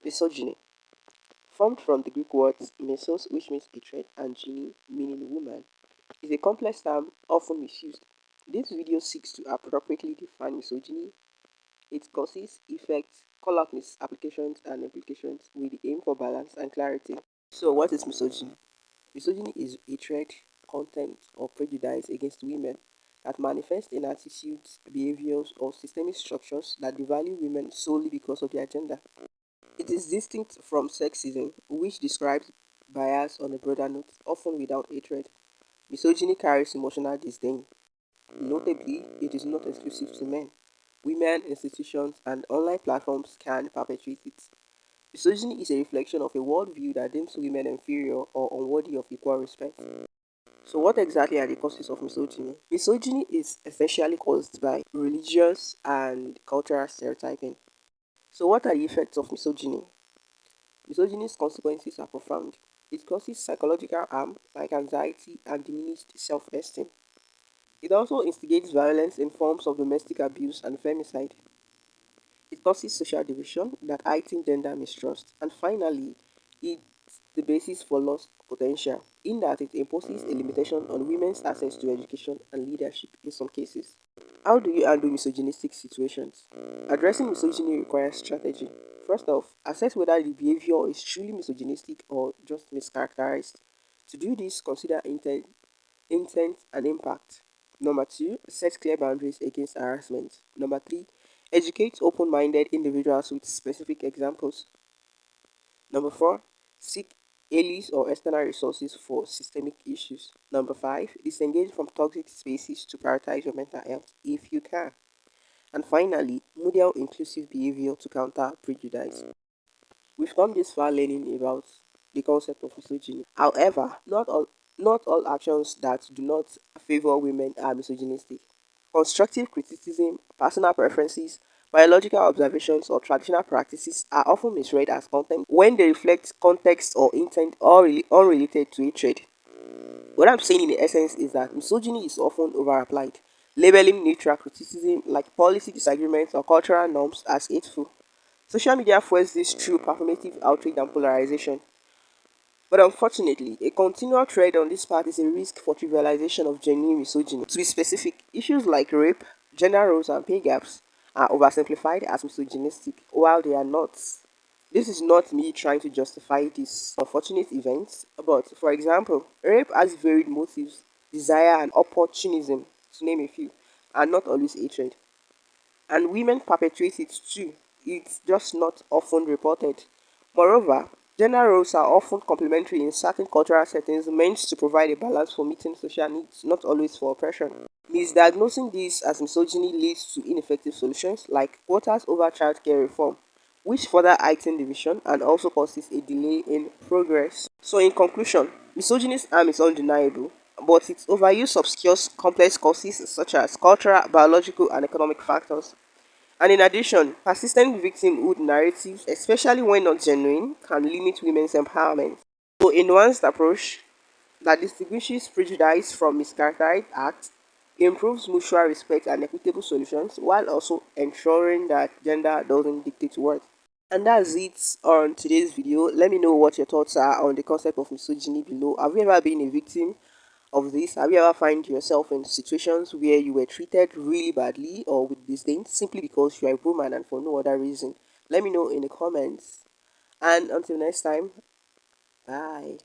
Misogyny, formed from the Greek words mesos, which means hatred, and gyne, meaning woman, is a complex term often misused. This video seeks to appropriately define misogyny, its causes, effects, call out misapplications, and implications with the aim for balance and clarity. So, what is misogyny? Misogyny is hatred, contempt, or prejudice against women that manifests in attitudes, behaviors, or systemic structures that devalue women solely because of their gender. It is distinct from sexism, which describes bias on a broader note, often without hatred. Misogyny carries emotional disdain. Notably, it is not exclusive to men. Women, institutions, and online platforms can perpetrate it. Misogyny is a reflection of a worldview that deems women inferior or unworthy of equal respect. So, what exactly are the causes of misogyny? Misogyny is essentially caused by religious and cultural stereotyping. So, what are the effects of misogyny? Misogyny's consequences are profound. It causes psychological harm like anxiety and diminished self esteem. It also instigates violence in forms of domestic abuse and femicide. It causes social division that heightens gender mistrust. And finally, it's the basis for lost potential, in that it imposes a limitation on women's access to education and leadership in some cases. How do you handle misogynistic situations? Addressing misogyny requires strategy. First off, assess whether the behavior is truly misogynistic or just mischaracterized. To do this, consider intent and impact. Number two, set clear boundaries against harassment. Number three, educate open minded individuals with specific examples. Number four, seek allies or external resources for systemic issues. Number five, disengage from toxic spaces to prioritize your mental health if you can. And finally, model inclusive behavior to counter prejudice. We've come this far learning about the concept of misogyny. However, not all actions that do not favor women are misogynistic. Constructive criticism, personal preferences, biological observations, or traditional practices are often misread as contempt when they reflect context or intent or unrelated to hatred. What I'm saying in the essence is that misogyny is often overapplied, labeling neutral criticism like policy disagreements or cultural norms as hateful. Social media fuels this through performative outrage and polarization. But unfortunately, a continual trend on this part is a risk for trivialization of genuine misogyny. To be specific, issues like rape, gender roles, and pay gaps are oversimplified as misogynistic, while they are not. This is not me trying to justify these unfortunate events, but for example, rape has varied motives, desire, and opportunism, to name a few, and not always hatred. And women perpetrate it too. It's just not often reported. Moreover, gender roles are often complementary in certain cultural settings meant to provide a balance for meeting social needs, not always for oppression. Misdiagnosing this as misogyny leads to ineffective solutions like quotas over childcare reform, which further heighten division and also causes a delay in progress. So, in conclusion, misogynist harm is undeniable, but its overuse obscures complex causes such as cultural, biological, and economic factors. And in addition, persistent victimhood narratives, especially when not genuine, can limit women's empowerment. So, a nuanced approach that distinguishes prejudice from mischaracterized acts improves mutual respect and equitable solutions while also ensuring that gender doesn't dictate worth. And that's it on today's video. Let me know what your thoughts are on the concept of misogyny below. Have you ever been a victim of this? Have you ever find yourself in situations where you were treated really badly or with disdain simply because you are a woman and for no other reason? Let me know in the comments. And until next time, bye.